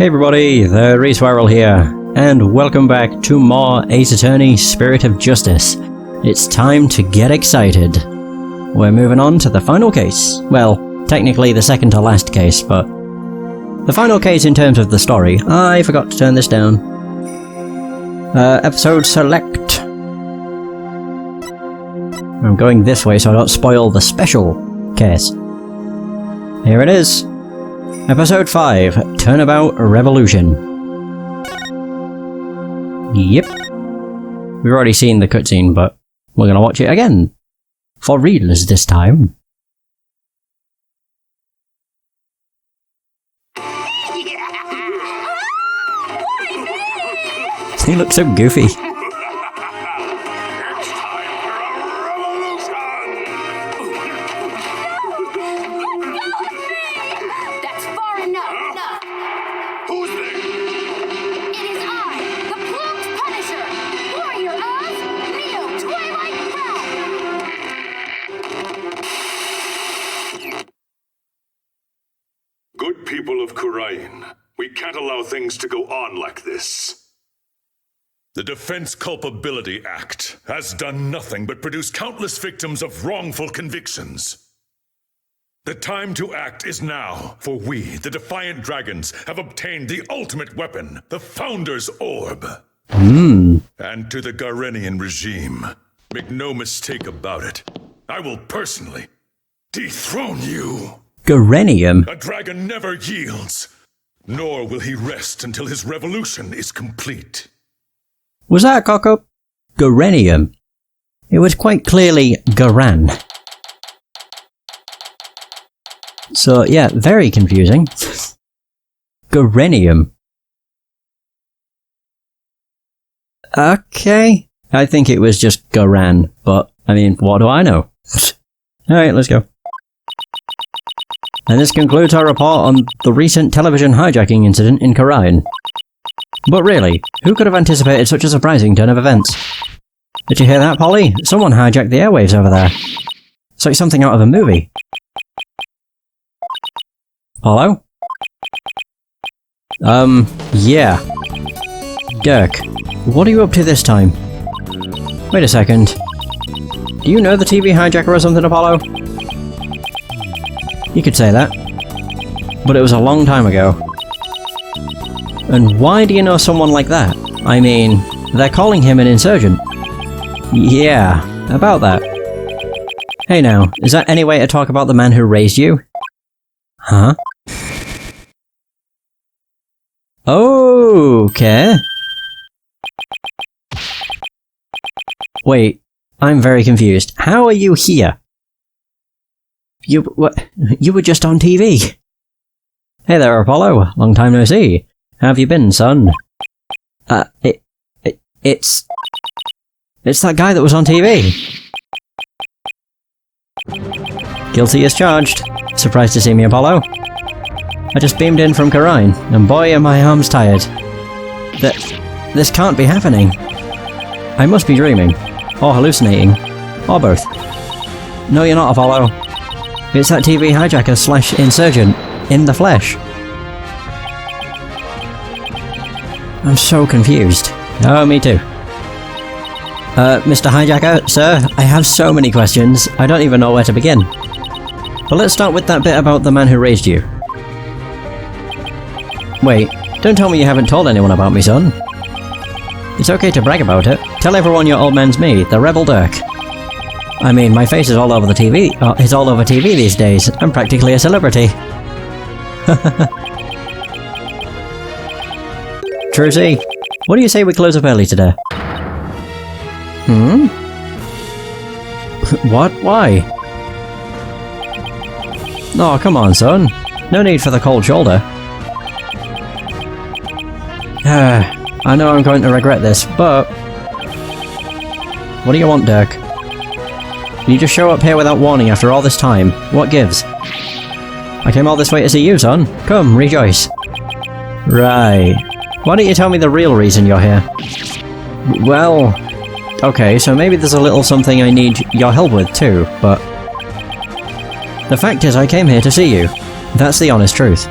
Hey everybody, the Reeswirl here, and welcome back to more Ace Attorney Spirit of Justice. It's time to get excited. We're moving on to the final case. Well, technically the second to last case, but the final case in terms of the story. I forgot to turn this down. Episode select. I'm going this way so I don't spoil the special case. Here it is. Episode 5, Turnabout Revolution. Yep. We've already seen the cutscene, but we're gonna watch it again. For reals this time. He looks so goofy. Good people of Khura'in, we can't allow things to go on like this. The Defense Culpability Act has done nothing but produce countless victims of wrongful convictions. The time to act is now, for we, the Defiant Dragons, have obtained the ultimate weapon, the Founder's Orb. And to the Garenian regime, make no mistake about it, I will personally dethrone you. Garenium? A dragon never yields, nor will he rest until his revolution is complete. Was that a cock-up? Garenium. It was quite clearly Garan. So, yeah, very confusing. Garenium. Okay. I think it was just Garan, but, I mean, what do I know? Alright, let's go. And this concludes our report on the recent television hijacking incident in Khura'in. But really, who could have anticipated such a surprising turn of events? Did you hear that, Polly? Someone hijacked the airwaves over there. It's like something out of a movie. Hello? Yeah. Dirk, what are you up to this time? Wait a second. Do you know the TV hijacker or something, Apollo? You could say that. But it was a long time ago. And why do you know someone like that? I mean, they're calling him an insurgent. Yeah, about that. Hey now, is that any way to talk about the man who raised you? Huh? Okay. Wait, I'm very confused. How are you here? You were just on TV. Hey there, Apollo. Long time no see. How have you been, son? It's that guy that was on TV. Guilty as charged. Surprised to see me, Apollo? I just beamed in from Khura'in, and boy are my arms tired. This can't be happening. I must be dreaming. Or hallucinating. Or both. No, you're not, Apollo. It's that TV hijacker / insurgent, in the flesh. I'm so confused. Oh, me too. Mr. Hijacker, sir, I have so many questions, I don't even know where to begin. But let's start with that bit about the man who raised you. Wait, don't tell me you haven't told anyone about me, son. It's okay to brag about it. Tell everyone your old man's me, the Rebel Dirk. I mean, my face is all over the TV. It's all over TV these days. I'm practically a celebrity. Trucy, what do you say we close up early today? What? Why? Oh, come on, son. No need for the cold shoulder. I know I'm going to regret this, but... What do you want, Dirk? You just show up here without warning after all this time. What gives? I came all this way to see you, son. Come, rejoice. Right. Why don't you tell me the real reason you're here? Well... Okay, so maybe there's a little something I need your help with too, but... The fact is I came here to see you. That's the honest truth.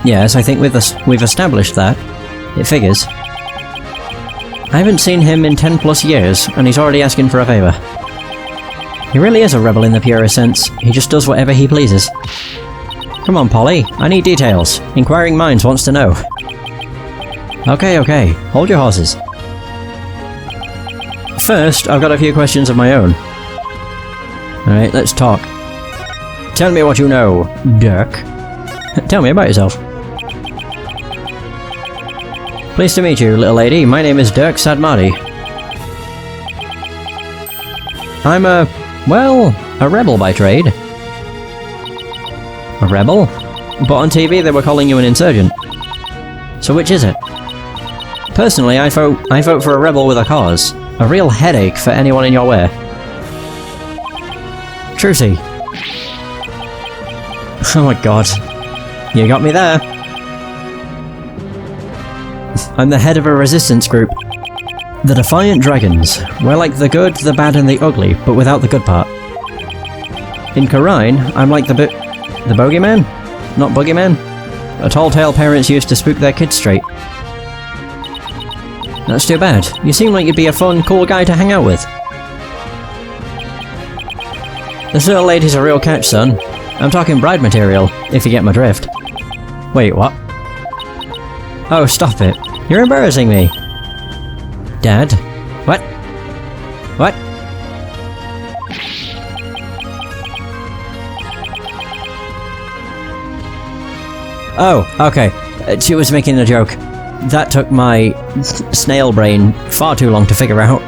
Yes, I think we've established that. It figures. I haven't seen him in 10 plus years, and he's already asking for a favour. He really is a rebel in the purest sense. He just does whatever he pleases. Come on, Polly. I need details. Inquiring minds wants to know. Okay. Hold your horses. First, I've got a few questions of my own. Alright, let's talk. Tell me what you know, Dirk. Tell me about yourself. Pleased to meet you, little lady. My name is Dirk Sadmati. I'm a rebel by trade. A rebel? But on TV they were calling you an insurgent. So which is it? Personally, I vote for a rebel with a cause. A real headache for anyone in your way. Trucy. Oh my god. You got me there. I'm the head of a resistance group. The Defiant Dragons. We're like the good, the bad and the ugly, but without the good part. In Karine, I'm like the bogeyman? Not boogeyman? A tall tale parents used to spook their kids straight. That's too bad. You seem like you'd be a fun, cool guy to hang out with. This little lady's a real catch, son. I'm talking bride material, if you get my drift. Wait, what? Oh, stop it. You're embarrassing me. Dad? What? What? Oh, okay. She was making a joke. That took my snail brain far too long to figure out.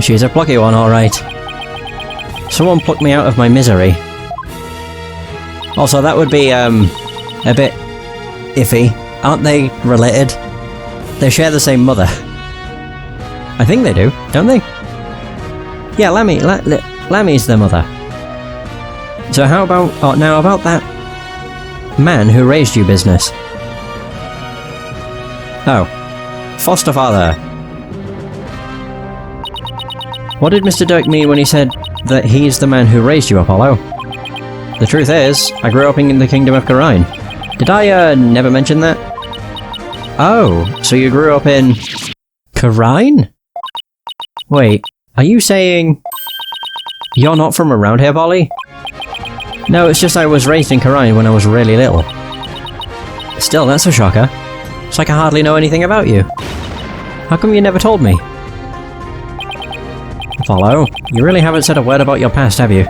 She's a plucky one, alright. Someone plucked me out of my misery. Also, that would be, a bit iffy. Aren't they related? They share the same mother. I think they do, don't they? Yeah, Lammy's their mother. So how about... oh, now about that man who raised you business. Oh. Foster father. What did Mr. Dirk mean when he said that he's the man who raised you, Apollo? The truth is, I grew up in the Kingdom of Karine. Did I, never mention that? Oh, so you grew up in... Karine? Wait, are you saying... you're not from around here, Polly? No, it's just I was raised in Karine when I was really little. Still, that's a shocker. It's like I hardly know anything about you. How come you never told me? Apollo, you really haven't said a word about your past, have you?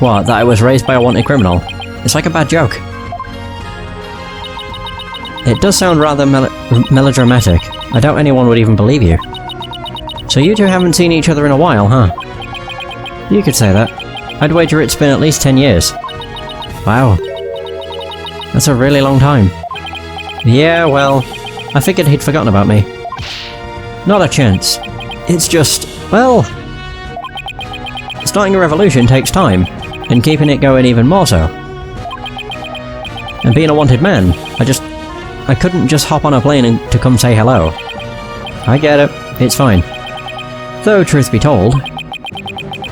What, that I was raised by a wanted criminal? It's like a bad joke. It does sound rather melodramatic. I doubt anyone would even believe you. So you two haven't seen each other in a while, huh? You could say that. I'd wager it's been at least 10 years. Wow. That's a really long time. Yeah, well, I figured he'd forgotten about me. Not a chance. It's just, well... starting a revolution takes time, and keeping it going even more so. And being a wanted man, I couldn't just hop on a plane to come say hello. I get it, it's fine. Though, truth be told,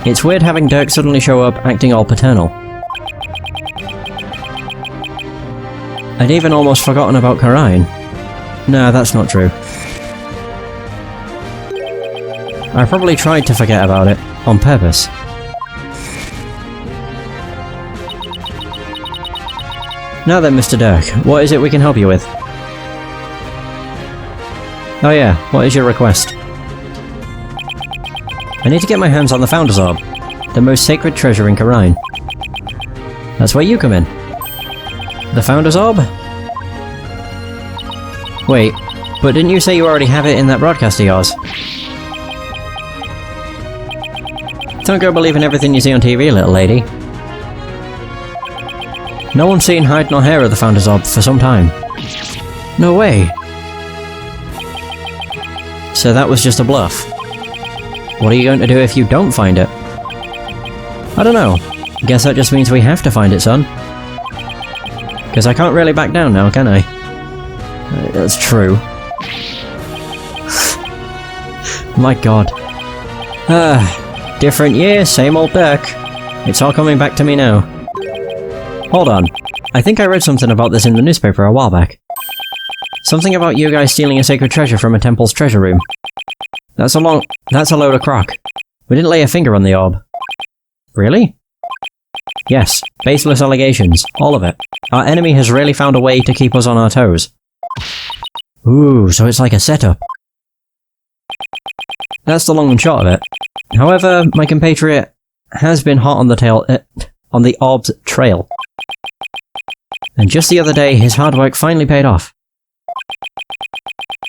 it's weird having Dirk suddenly show up acting all paternal. I'd even almost forgotten about Karine. No, that's not true. I probably tried to forget about it, on purpose. Now then, Mr. Dirk, what is it we can help you with? Oh yeah, what is your request? I need to get my hands on the Founder's Orb, the most sacred treasure in Karine. That's where you come in. The Founder's Orb? Wait, but didn't you say you already have it in that broadcast of yours? Don't go believing everything you see on TV, little lady. No one's seen hide nor hair of the Founder's Orb for some time. No way! So that was just a bluff. What are you going to do if you don't find it? I don't know. Guess that just means we have to find it, son. Because I can't really back down now, can I? That's true. My god. Different year, same old Dirk. It's all coming back to me now. Hold on. I think I read something about this in the newspaper a while back. Something about you guys stealing a sacred treasure from a temple's treasure room. That's a load of crock. We didn't lay a finger on the orb. Really? Yes, baseless allegations. All of it. Our enemy has really found a way to keep us on our toes. Ooh, so it's like a setup. That's the long and short of it. However, my compatriot has been hot on the orb's trail. And just the other day, his hard work finally paid off.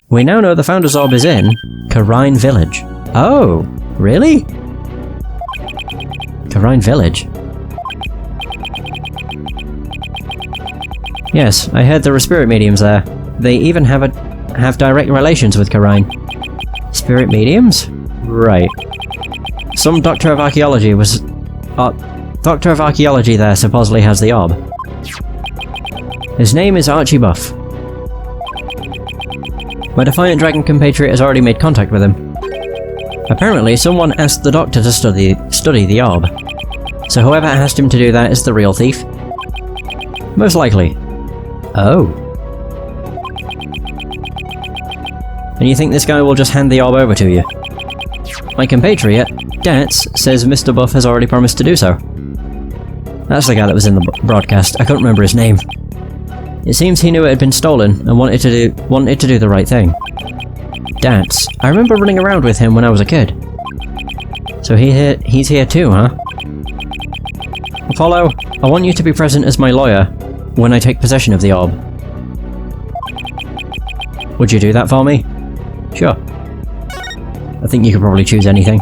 We now know the Founder's Orb is in Karine Village. Oh, really? Karine Village? Yes, I heard there are spirit mediums there. They even have direct relations with Karine. Spirit mediums? Right. Some Doctor of Archaeology there supposedly has the orb. His name is Archie Buff. My Defiant Dragon compatriot has already made contact with him. Apparently, someone asked the Doctor to study the orb. So whoever asked him to do that is the real thief. Most likely. Oh. And you think this guy will just hand the orb over to you? My compatriot, Gats, says Mr. Buff has already promised to do so. That's the guy that was in the broadcast. I couldn't remember his name. It seems he knew it had been stolen and wanted to do the right thing. Dance. I remember running around with him when I was a kid. So he's here too, huh? Apollo, I want you to be present as my lawyer when I take possession of the orb. Would you do that for me? Sure. I think you could probably choose anything.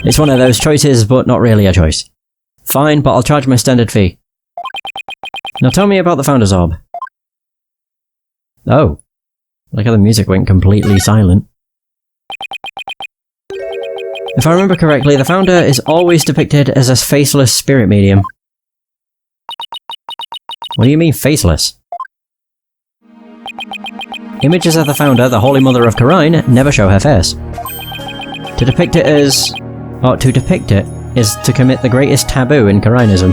It's one of those choices, but not really a choice. Fine, but I'll charge my standard fee. Now tell me about the Founder's Orb. Oh. Like how the music went completely silent. If I remember correctly, the Founder is always depicted as a faceless spirit medium. What do you mean, faceless? Images of the Founder, the Holy Mother of Karine, never show her face. To depict it is to commit the greatest taboo in Karinism.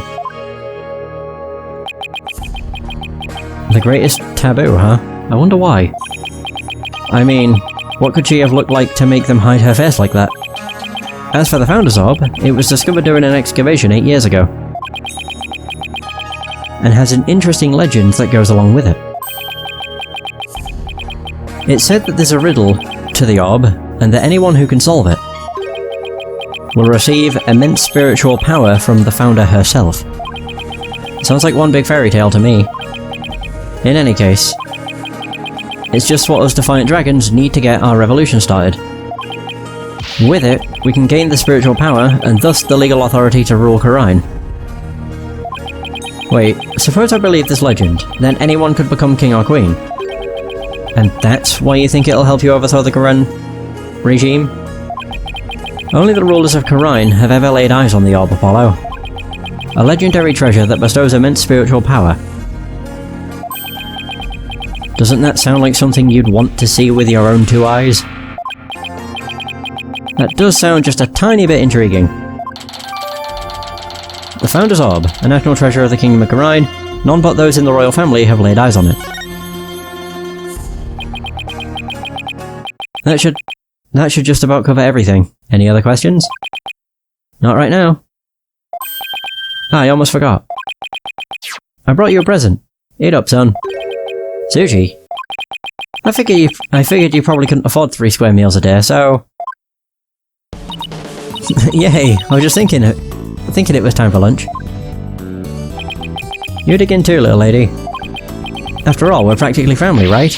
The greatest taboo, huh? I wonder why. I mean, what could she have looked like to make them hide her face like that? As for the Founder's Orb, it was discovered during an excavation 8 years ago. And has an interesting legend that goes along with it. It's said that there's a riddle to the orb, and that anyone who can solve it will receive immense spiritual power from the Founder herself. Sounds like one big fairy tale to me. In any case, it's just what us Defiant Dragons need to get our revolution started. With it, we can gain the spiritual power, and thus the legal authority to rule Karine. Wait, suppose I believe this legend, then anyone could become king or queen. And that's why you think it'll help you overthrow the Karine regime? Only the rulers of Karine have ever laid eyes on the Orb, Apollo. A legendary treasure that bestows immense spiritual power. Doesn't that sound like something you'd want to see with your own two eyes? That does sound just a tiny bit intriguing. The Founder's Orb, a national treasure of the Kingdom of Karine, none but those in the royal family have laid eyes on it. That should just about cover everything. Any other questions? Not right now. Ah, I almost forgot. I brought you a present. Eat up, son. Sushi? I figured you probably couldn't afford 3 square meals a day, so... Yay, I was just thinking it was time for lunch. You dig in too, little lady. After all, we're practically family, right?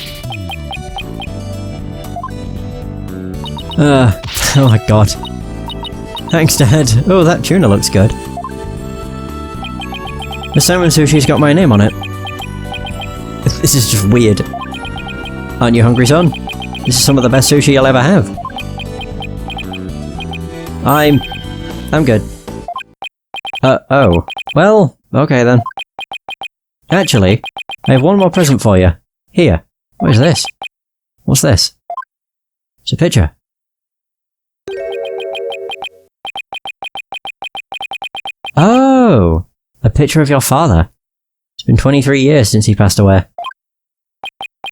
Oh my god. Thanks, Dad. Oh, that tuna looks good. The salmon sushi's got my name on it. This is just weird. Aren't you hungry, son? This is some of the best sushi you'll ever have. I'm good. Oh. Well, okay then. Actually, I have one more present for you. Here. What is this? What's this? It's a picture. Oh! A picture of your father. It's been 23 years since he passed away.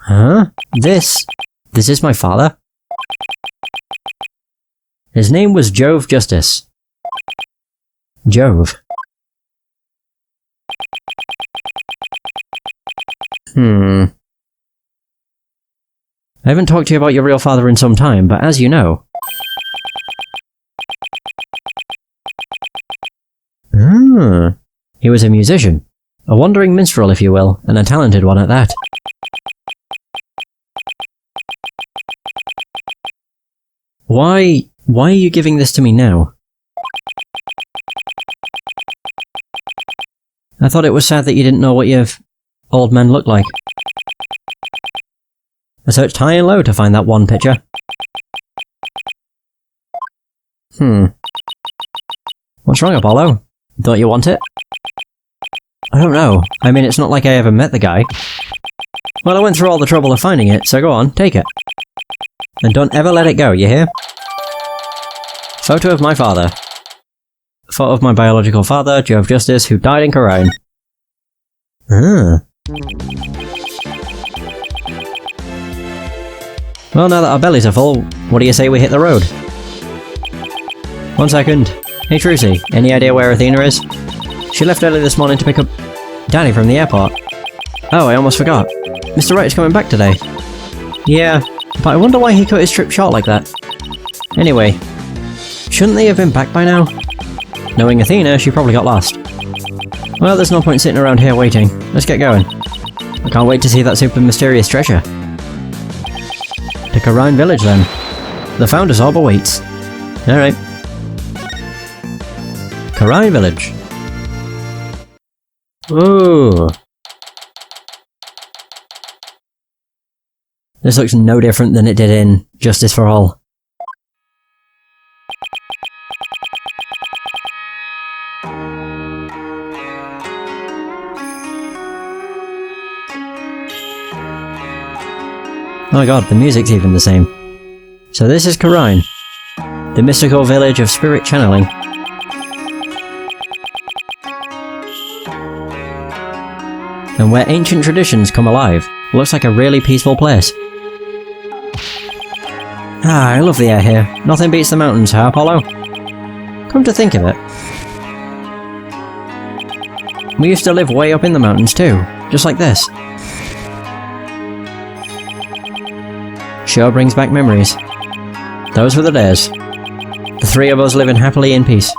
Huh? This is my father? His name was Jove Justice. Jove. I haven't talked to you about your real father in some time, but as you know... He was a musician. A wandering minstrel, if you will, and a talented one at that. Why are you giving this to me now? I thought it was sad that you didn't know what your old men looked like. I searched high and low to find that one picture. What's wrong, Apollo? Don't you want it? I don't know. I mean, it's not like I ever met the guy. Well, I went through all the trouble of finding it, so go on, take it. And don't ever let it go, you hear? Photo of my father. Photo of my biological father, Jove Justice, who died in Corone. Well, now that our bellies are full, what do you say we hit the road? 1 second. Hey Trucy, any idea where Athena is? She left early this morning to pick up Danny from the airport. Oh, I almost forgot. Mr. Wright is coming back today. Yeah, but I wonder why he cut his trip short like that. Anyway, shouldn't they have been back by now? Knowing Athena, she probably got lost. Well, there's no point sitting around here waiting. Let's get going. I can't wait to see that super mysterious treasure. To Corone Village, then. The Founder's Orb awaits. Alright. Corone Village. Ooh. This looks no different than it did in Justice for All. Oh my god, the music's even the same. So this is Corone, the mystical village of spirit channeling. And where ancient traditions come alive. Looks like a really peaceful place. Ah, I love the air here. Nothing beats the mountains, huh, Apollo? Come to think of it. We used to live way up in the mountains too, just like this. Sure brings back memories. Those were the days. The three of us living happily in peace.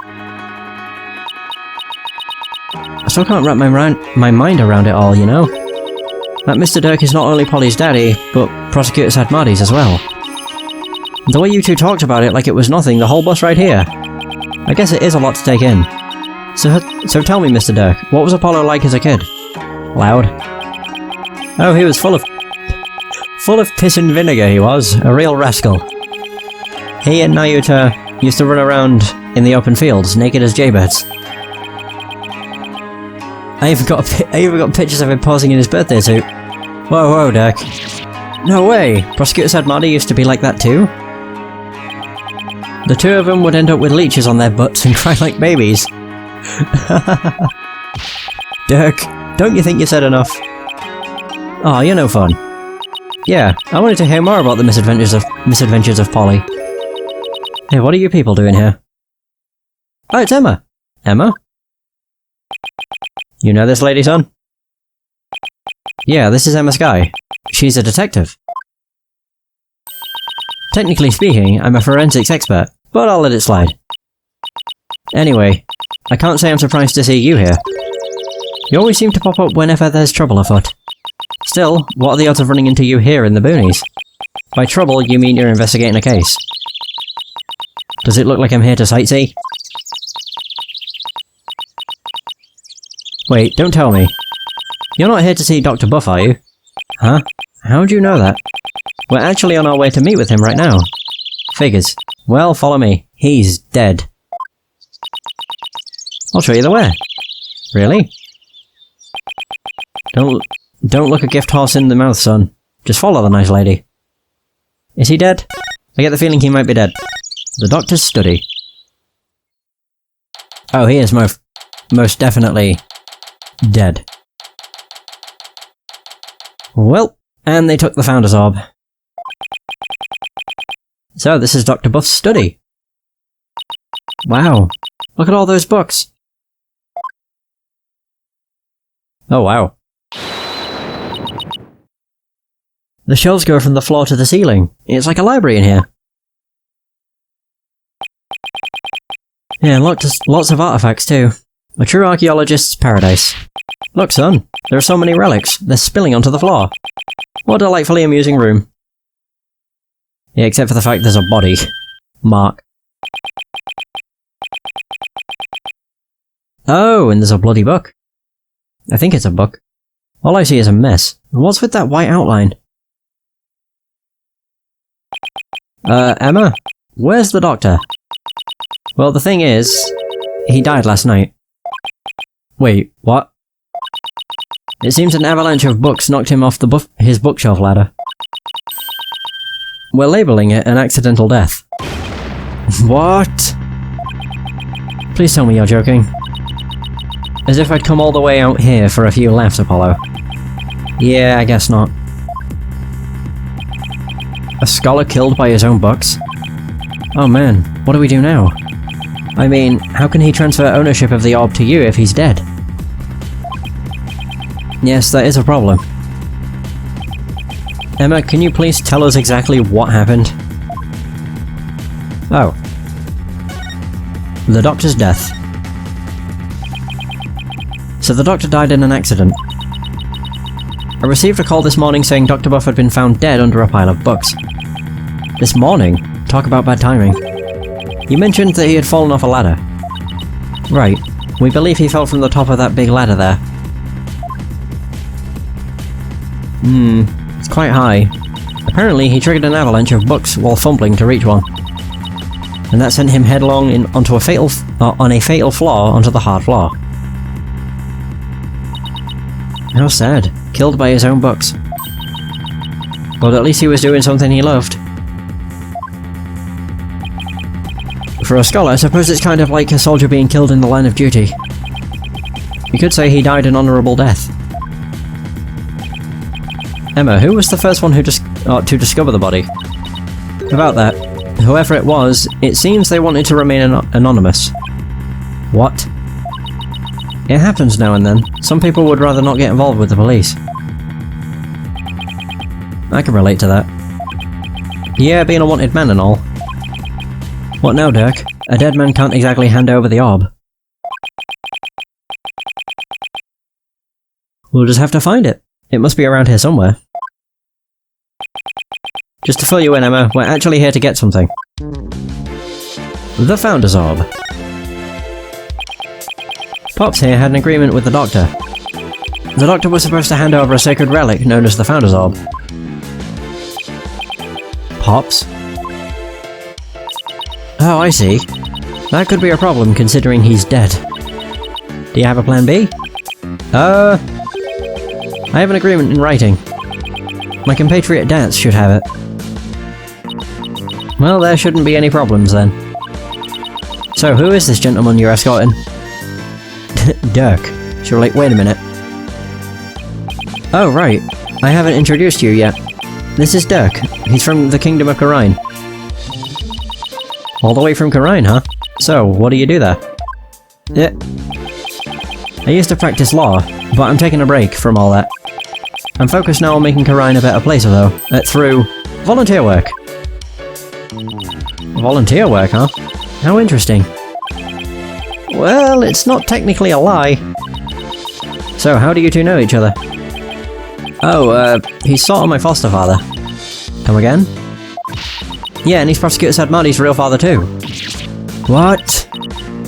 I still can't wrap my mind around it all, you know? That Mr. Dirk is not only Polly's daddy, but Prosecutor Sadmardy's as well. The way you two talked about it like it was nothing the whole bus ride here. I guess it is a lot to take in. So tell me, Mr. Dirk, what was Apollo like as a kid? Loud. Oh, he was full of piss and vinegar, he was. A real rascal. He and Nayuta used to run around in the open fields, naked as jaybirds. I even got pictures of him posing in his birthday suit. Whoa, Dirk. No way! Prosecutor Sadmardy used to be like that too? The two of them would end up with leeches on their butts and cry like babies. Dirk, don't you think you said enough? Aw, you're no fun. Yeah, I wanted to hear more about the misadventures of Polly. Hey, what are you people doing here? Oh, it's Emma. Emma? You know this lady, son? Yeah, this is Emma Skye. She's a detective. Technically speaking, I'm a forensics expert, but I'll let it slide. Anyway, I can't say I'm surprised to see you here. You always seem to pop up whenever there's trouble afoot. Still, what are the odds of running into you here in the boonies? By trouble, you mean you're investigating a case. Does it look like I'm here to sightsee? Wait, don't tell me. You're not here to see Dr. Buff, are you? Huh? How'd you know that? We're actually on our way to meet with him right now. Figures. Well, follow me. He's dead. I'll show you the way. Really? Don't look a gift horse in the mouth, son. Just follow the nice lady. Is he dead? I get the feeling he might be dead. The doctor's study. Oh, he is most definitely dead. Well, and they took the Founder's Orb. So, this is Dr. Buff's study. Wow. Look at all those books. Oh, wow. The shelves go from the floor to the ceiling. It's like a library in here. Yeah, lots of artifacts too. A true archaeologist's paradise. Look, son, there are so many relics. They're spilling onto the floor. What a delightfully amusing room. Yeah, except for the fact there's a body. Mark. Oh, and there's a bloody book. I think it's a book. All I see is a mess. What's with that white outline? Emma? Where's the doctor? Well, the thing is, he died last night. Wait, what? It seems an avalanche of books knocked him off his bookshelf ladder. We're labelling it an accidental death. What? Please tell me you're joking. As if I'd come all the way out here for a few laughs, Apollo. Yeah, I guess not. A scholar killed by his own books? Oh man, what do we do now? I mean, how can he transfer ownership of the orb to you if he's dead? Yes, that is a problem. Emma, can you please tell us exactly what happened? Oh. The doctor's death. So the doctor died in an accident. I received a call this morning saying Dr. Buff had been found dead under a pile of books. This morning? Talk about bad timing. You mentioned that he had fallen off a ladder. Right. We believe he fell from the top of that big ladder there. It's quite high. Apparently he triggered an avalanche of books while fumbling to reach one. And that sent him headlong onto a fatal flaw onto the hard floor. How sad. Killed by his own books. But at least he was doing something he loved. For a scholar, I suppose it's kind of like a soldier being killed in the line of duty. You could say he died an honourable death. Emma, who was the first one to discover the body? About that, whoever it was, it seems they wanted to remain anonymous. What? It happens now and then. Some people would rather not get involved with the police. I can relate to that. Yeah, being a wanted man and all. What now, Dirk? A dead man can't exactly hand over the orb. We'll just have to find it. It must be around here somewhere. Just to fill you in, Emma, we're actually here to get something. The Founder's Orb. Pops here had an agreement with the Doctor. The Doctor was supposed to hand over a sacred relic known as the Founder's Orb. Pops? Oh, I see. That could be a problem considering he's dead. Do you have a plan B? I have an agreement in writing. My compatriot Dance should have it. Well, there shouldn't be any problems then. So, who is this gentleman you're escorting? Dirk. Sure, like, wait a minute. Oh, right. I haven't introduced you yet. This is Dirk. He's from the Kingdom of Karine. All the way from Karine, huh? So, what do you do there? I used to practice law, but I'm taking a break from all that. I'm focused now on making Karine a better place, though, through volunteer work. Volunteer work, huh? How interesting. Well, it's not technically a lie. So, how do you two know each other? Oh, he's sort of my foster father. Come again? Yeah, and he's Prosecutor Sadmardi's real father too. What?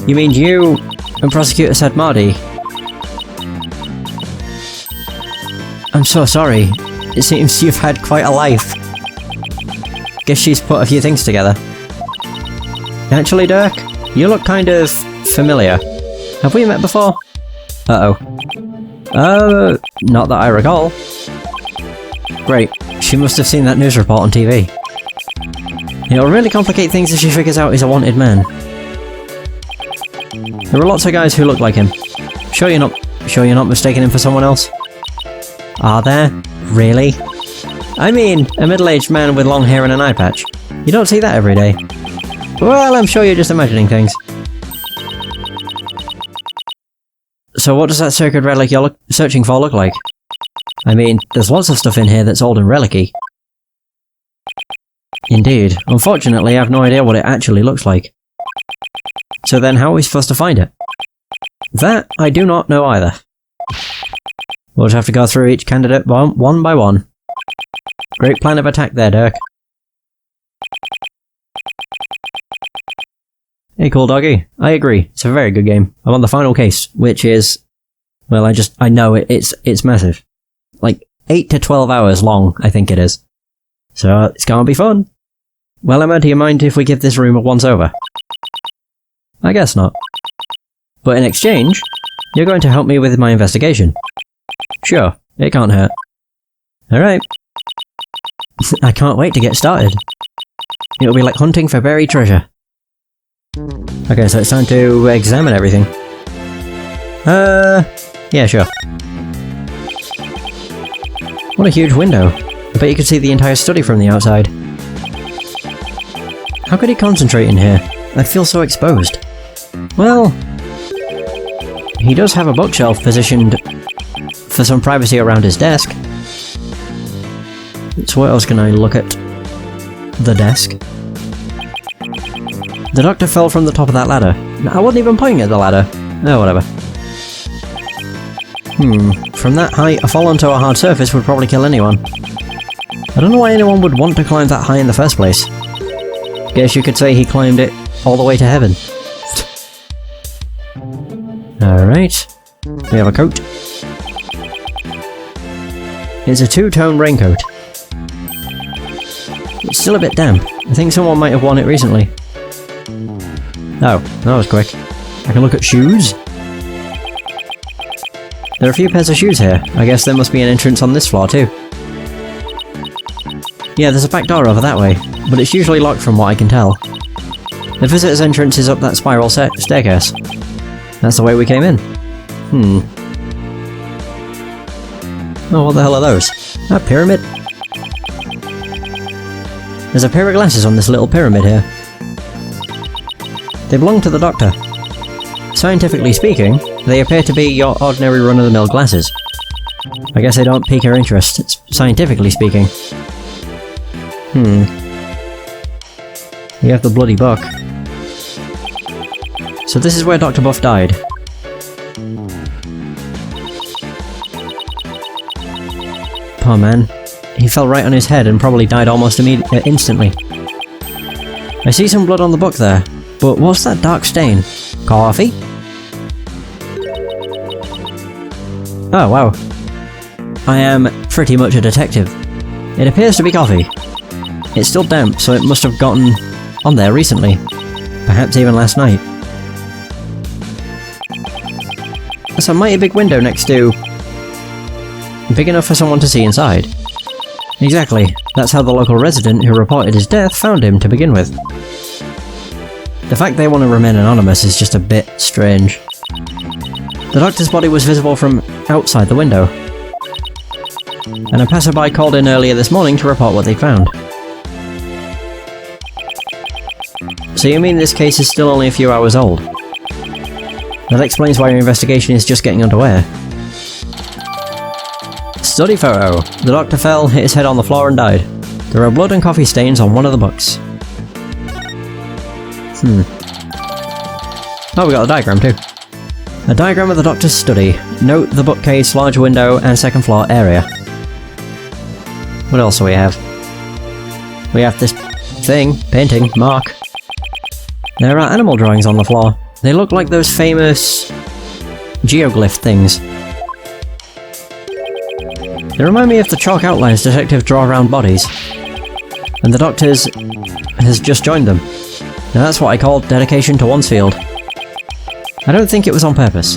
You mean you and Prosecutor Sadmardi? I'm so sorry. It seems you've had quite a life. Guess she's put a few things together. Actually, Dirk, you look kind of familiar. Have we met before? Uh-oh. Not that I recall. Great. She must have seen that news report on TV. It'll really complicate things if she figures out he's a wanted man. There are lots of guys who look like him. Sure you're not mistaking him for someone else? Are there? Really? I mean, a middle-aged man with long hair and an eye patch. You don't see that every day. Well, I'm sure you're just imagining things. So what does that sacred relic you're searching for look like? I mean, there's lots of stuff in here that's old and relic-y. Indeed. Unfortunately, I have no idea what it actually looks like. So then how are we supposed to find it? That I do not know either. We'll just have to go through each candidate one by one. Great plan of attack there, Dirk. Hey, cool doggy. I agree. It's a very good game. I'm on the final case, which is... Well, I know it's massive. Like, 8 to 12 hours long, I think it is. So, it's gonna be fun. Well, Emma, do you mind if we give this room a once-over? I guess not. But in exchange, you're going to help me with my investigation. Sure, it can't hurt. Alright. I can't wait to get started. It'll be like hunting for buried treasure. Okay, so it's time to examine everything. Yeah, sure. What a huge window. I bet you could see the entire study from the outside. How could he concentrate in here? I feel so exposed. Well... he does have a bookshelf positioned for some privacy around his desk. So what else can I look at? The desk. The doctor fell from the top of that ladder. I wasn't even pointing at the ladder. Oh, whatever. From that height, a fall onto a hard surface would probably kill anyone. I don't know why anyone would want to climb that high in the first place. Guess you could say he climbed it all the way to heaven. Alright. We have a coat. It's a two-tone raincoat. It's still a bit damp. I think someone might have worn it recently. Oh, that was quick. I can look at shoes. There are a few pairs of shoes here. I guess there must be an entrance on this floor too. Yeah, there's a back door over that way, but it's usually locked from what I can tell. The visitor's entrance is up that spiral staircase. That's the way we came in. Oh, what the hell are those? A pyramid? There's a pair of glasses on this little pyramid here. They belong to the doctor. Scientifically speaking, they appear to be your ordinary run-of-the-mill glasses. I guess they don't pique her interest, scientifically speaking. We have the bloody book. So this is where Dr. Buff died. Poor man. He fell right on his head and probably died almost instantly. I see some blood on the book there, but what's that dark stain? Coffee? Oh, wow. I am pretty much a detective. It appears to be coffee. It's still damp, so it must have gotten on there recently. Perhaps even last night. That's a mighty big window next to... big enough for someone to see inside. Exactly. That's how the local resident who reported his death found him to begin with. The fact they want to remain anonymous is just a bit strange. The doctor's body was visible from outside the window, and a passerby called in earlier this morning to report what they found. So you mean this case is still only a few hours old? That explains why your investigation is just getting underway. Study photo. The doctor fell, hit his head on the floor and died. There are blood and coffee stains on one of the books. Oh, we got a diagram too. A diagram of the doctor's study. Note the bookcase, large window, and second floor area. What else do we have? We have this thing, painting, mark. There are animal drawings on the floor. They look like those famous geoglyph things. They remind me of the chalk outlines detectives draw around bodies. And the doctor's has just joined them. Now that's what I call dedication to one's field. I don't think it was on purpose.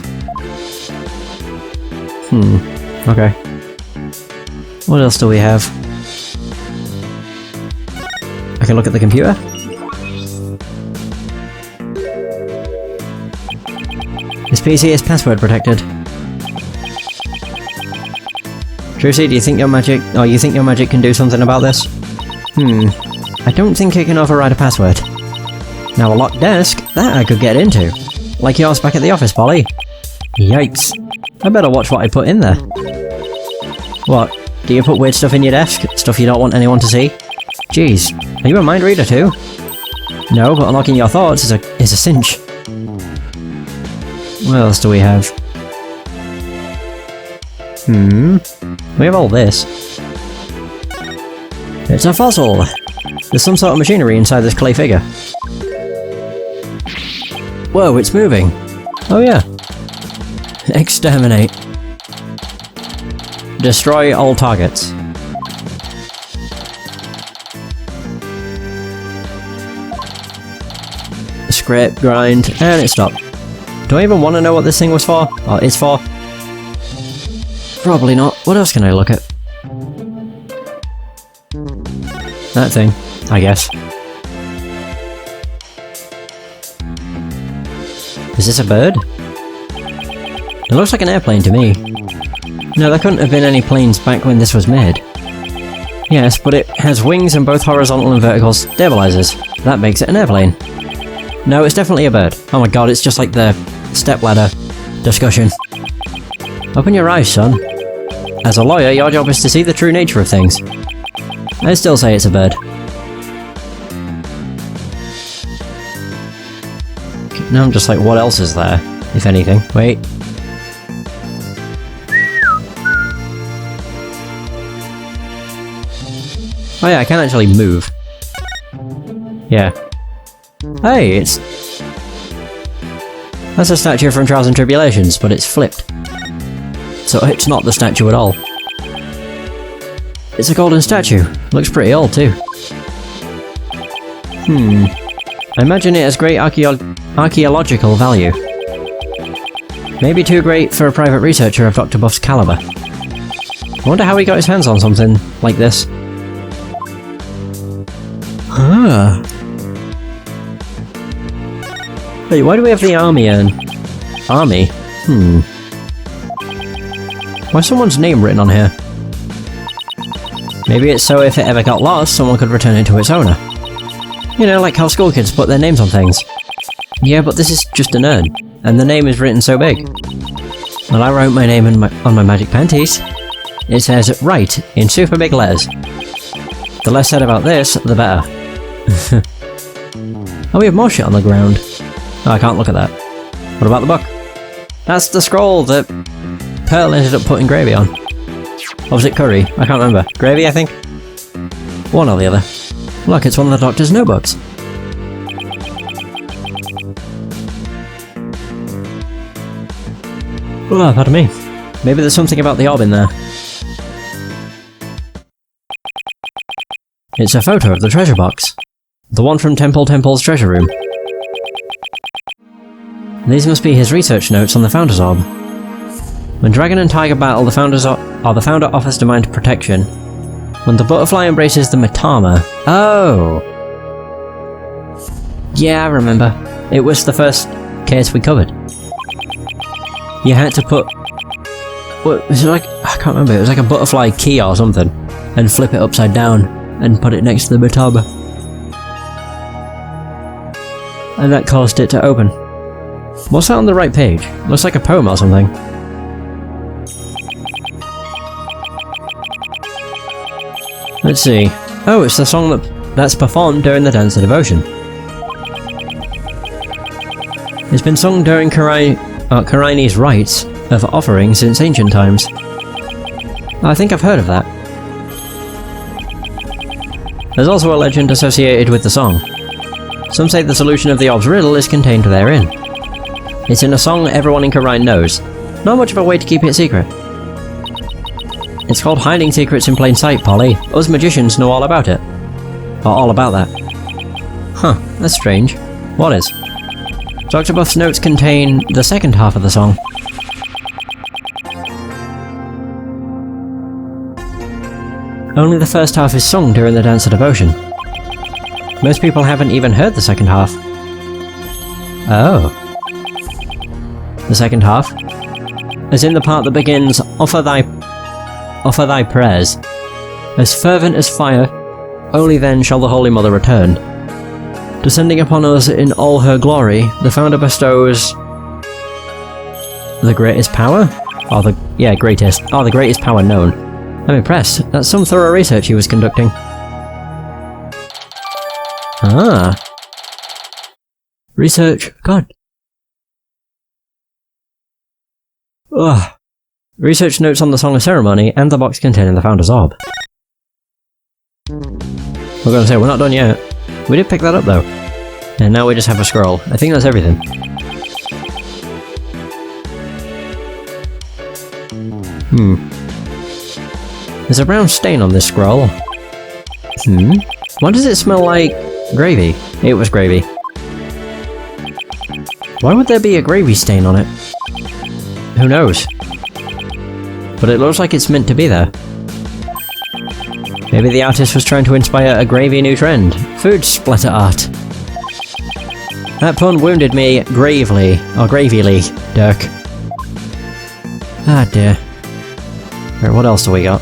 Okay. What else do we have? I can look at the computer. This PC is password protected. Trucy, do you think your magic... Oh, you think your magic can do something about this? I don't think it can override a password. Now a locked desk, that I could get into. Like yours back at the office, Polly. Yikes. I better watch what I put in there. What? Do you put weird stuff in your desk? Stuff you don't want anyone to see? Jeez, are you a mind reader too? No, but unlocking your thoughts is a cinch. What else do we have? We have all this. It's a fossil! There's some sort of machinery inside this clay figure. Whoa, it's moving! Oh yeah. Exterminate. Destroy all targets. Scrape, grind, and it stopped. Do I even want to know what this thing was for? Or is for? Probably not. What else can I look at? That thing, I guess. Is this a bird? It looks like an airplane to me. No, there couldn't have been any planes back when this was made. Yes, but it has wings and both horizontal and vertical stabilizers. That makes it an airplane. No, it's definitely a bird. Oh my god, it's just like the stepladder discussion. Open your eyes, son. As a lawyer, your job is to see the true nature of things. I still say it's a bird. Now I'm just like, what else is there? If anything. Wait. Oh yeah, I can actually move. Yeah. Hey, it's... That's a statue from Trials and Tribulations, but it's flipped. So it's not the statue at all. It's a golden statue. Looks pretty old too. I imagine it has great archaeological value. Maybe too great for a private researcher of Dr. Buff's caliber. I wonder how he got his hands on something like this. Huh. Wait, why do we have the army urn? Army? Why's someone's name written on here? Maybe it's so if it ever got lost, someone could return it to its owner. You know, like how school kids put their names on things. Yeah, but this is just an urn, and the name is written so big. Well, I wrote my name on my magic panties. It says, Wright, in super big letters. The less said about this, the better. Oh, we have more shit on the ground. Oh, I can't look at that. What about the book? That's the scroll that Pearl ended up putting gravy on. Or was it curry? I can't remember. Gravy, I think? One or the other. Look, it's one of the doctor's notebooks. Oh, pardon me. Maybe there's something about the orb in there. It's a photo of the treasure box. The one from Temple's treasure room. These must be his research notes on the Founder's Orb. When Dragon and Tiger battle, the Founder offers demand protection. When the butterfly embraces the Mitama... Oh! Yeah, I remember. It was the first case we covered. You had to put... What was it like? I can't remember. It was like a butterfly key or something. And flip it upside down. And put it next to the Mitama. And that caused it to open. What's that on the right page? Looks like a poem or something. Let's see. Oh, it's the song that's performed during the Dance of Devotion. It's been sung during Karaini's rites of offering since ancient times. I think I've heard of that. There's also a legend associated with the song. Some say the solution of the orb's riddle is contained therein. It's in a song everyone in Karine knows. Not much of a way to keep it secret. It's called Hiding Secrets in Plain Sight, Polly. Us magicians know all about it. Or all about that. Huh, that's strange. What is? Dr. Buff's notes contain the second half of the song. Only the first half is sung during the Dance of Devotion. Most people haven't even heard the second half. Oh. The second half? As in the part that begins, Offer thy offer thy prayers. As fervent as fire, only then shall the Holy Mother return. Descending upon us in all her glory, the Founder bestows the greatest power? Greatest. Oh, the greatest power known. I'm impressed. That's some thorough research he was conducting. Ah. Research. God. Ugh. Research notes on the Song of Ceremony and the box containing the Founder's Orb. We're gonna say, we're not done yet. We did pick that up though. And now we just have a scroll. I think that's everything. There's a brown stain on this scroll. Why does it smell like gravy? It was gravy. Why would there be a gravy stain on it? Who knows? But it looks like it's meant to be there. Maybe the artist was trying to inspire a gravy new trend. Food splatter art. That pun wounded me gravely. Or gravyly, Dirk. Ah dear. Right, what else do we got?